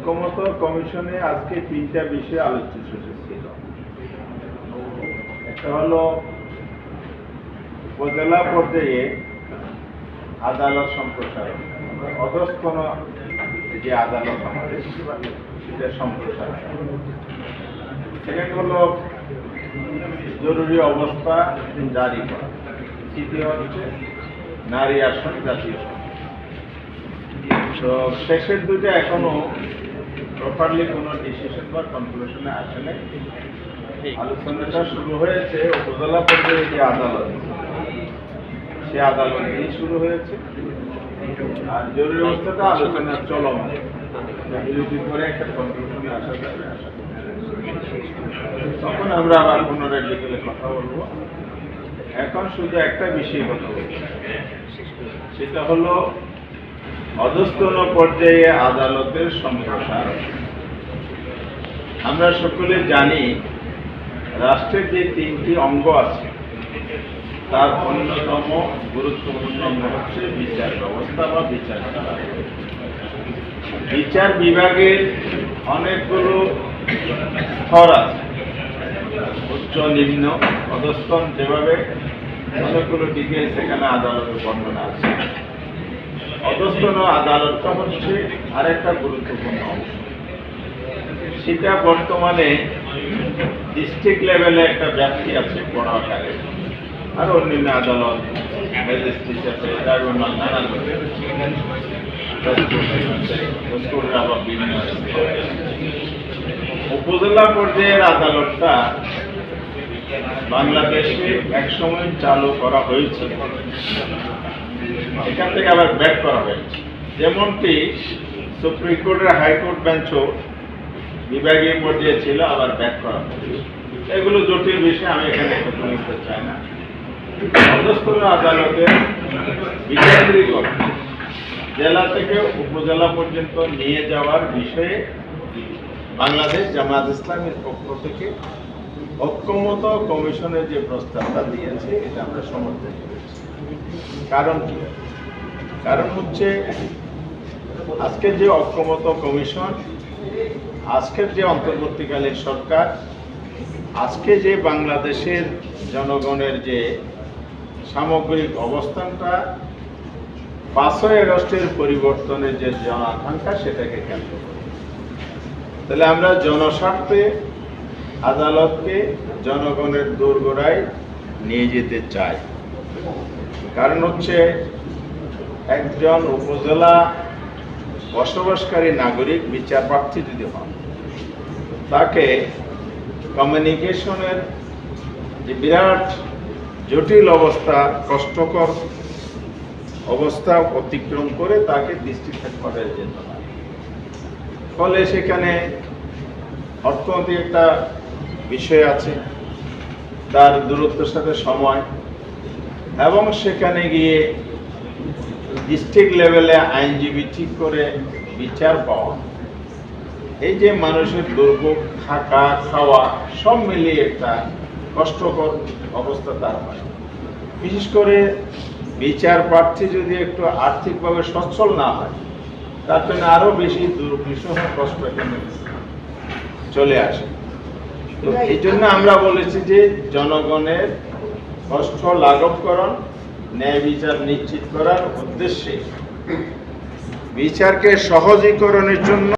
ঐক্যমত কমিশনে আজকে তিনটা বিষয়ে আলোচ্য সুযোগ ছিল। একটা হলো উপজেলা পর্যায়ে আদালত সম্প্রসারণ, অধস্তন যে আদালত আমাদের সেটা সম্প্রসারণ। সেকেন্ড হলো জরুরি অবস্থা জারি করা। তৃতীয় হচ্ছে নারী আসন জাতীয় সংসদ। তো শেষের দুটো এখনো প্রপারলি কোনো ডিসিশন বা কনক্লুশনে আসে নাই। আলোচনাটা শুরু হয়েছে উপজেলা পর্যায়ে যে আদালত, সে আদালত দিয়ে শুরু হয়েছে। আর জরুরি অবস্থাটা আলোচনা চলমান, বিরোধী করে একটা কনক্লুশনে আসা যাবে আশা করি। তখন আমরা আবার পুনরায় ডিটেলে কথা বলবো। এখন শুধু একটা বিষয় কথা বলবো, সেটা হলো অধস্তন পর্যায়ে আদালতের সম্প্রসারণ। আমরা সকলে জানি রাষ্ট্রের যে তিনটি অঙ্গ আছে তার অন্যতম গুরুত্বপূর্ণ অঙ্গ হচ্ছে বিচার ব্যবস্থা বা বিচার বিভাগ। বিচার বিভাগের অনেকগুলো স্তর আছে, উচ্চ নিম্ন অধস্তন, যেভাবে অনেকগুলো ডিটেলস এখানে আদালতের বর্ণনা আছে। অধস্তন আদালতটা হচ্ছে আরেকটা গুরুত্বপূর্ণ অংশ। সেটা বর্তমানে ডিস্ট্রিক্ট লেভেলে একটা ব্যাপ্তি আছে বড় আকারে, আর অন্যান্য আদালত, ম্যাজিস্ট্রেট আছে, ট্রাইব্যুনাল, নানান উপজেলা পর্যায়ের আদালতটা বাংলাদেশে একসময় চালু করা হয়েছে, এখান থেকে আবার ব্যাক করা হয়েছে। যেমনটি সুপ্রিম কোর্টের হাইকোর্ট বেঞ্চও বিভাগীয় পর্যায়ে ছিল, আবার ব্যাক করা হয়েছে। এগুলো জটিল বিষয়, আমি এখানে কথা বলতে চাই না। অধস্তন আদালতের বিকেন্দ্রীকরণ, জেলা থেকে উপজেলা পর্যন্ত নিয়ে যাওয়ার বিষয়ে বাংলাদেশ জামায়াত ইসলামের পক্ষ থেকে ঐক্যমত কমিশনের যে প্রস্তাবটা দিয়েছে, এটা আমরা সমর্থন করেছি। কারণ কি? কারণ হচ্ছে আজকের যে ঐক্যমত কমিশন, আজকের যে অন্তর্বর্তীকালীন সরকার, আজকে যে বাংলাদেশের জনগণের যে সামগ্রিক অবস্থানটা, 5ই আগস্টের পরিবর্তনের যে জন আকাঙ্ক্ষা, সেটাকে কেন্দ্র করে। তাহলে আমরা জনস্বার্থে আদালতকে জনগণের দোরগোড়ায় নিয়ে যেতে চাই। কারণ হচ্ছে একজন উপজেলা বসবাসকারী নাগরিক বিচার প্রার্থী যদি হন, তাকে কমিউনিকেশনের যে বিরাট জটিল অবস্থা, কষ্টকর অবস্থা অতিক্রম করে তাকে ডিস্ট্রিক্ট হেডকোয়ার্টারে যেতে হয়। ফলে সেখানে অর্থনৈতিক একটা বিষয় আছে, তার দূরত্বের সাথে সময়, এবং সেখানে গিয়ে ডিস্ট্রিক্ট লেভেলে আইনজীবী ঠিক করে বিচার পাওয়া, এই যে মানুষের দুর্ভোগ, থাকা খাওয়া সব মিলিয়ে একটা কষ্টকর অবস্থা তার হয়। বিশেষ করে বিচার প্রার্থী যদি একটু আর্থিকভাবে সচ্ছল না হয়, তার জন্য আরো বেশি দুর্বিষহ কষ্ট এখানে চলে আসে। তো এই জন্য আমরা বলেছি যে জনগণের কষ্ট লাঘবকরণ, ন্যায় বিচার নিশ্চিত করার উদ্দেশ্যে বিচারকে সহজীকরণের জন্য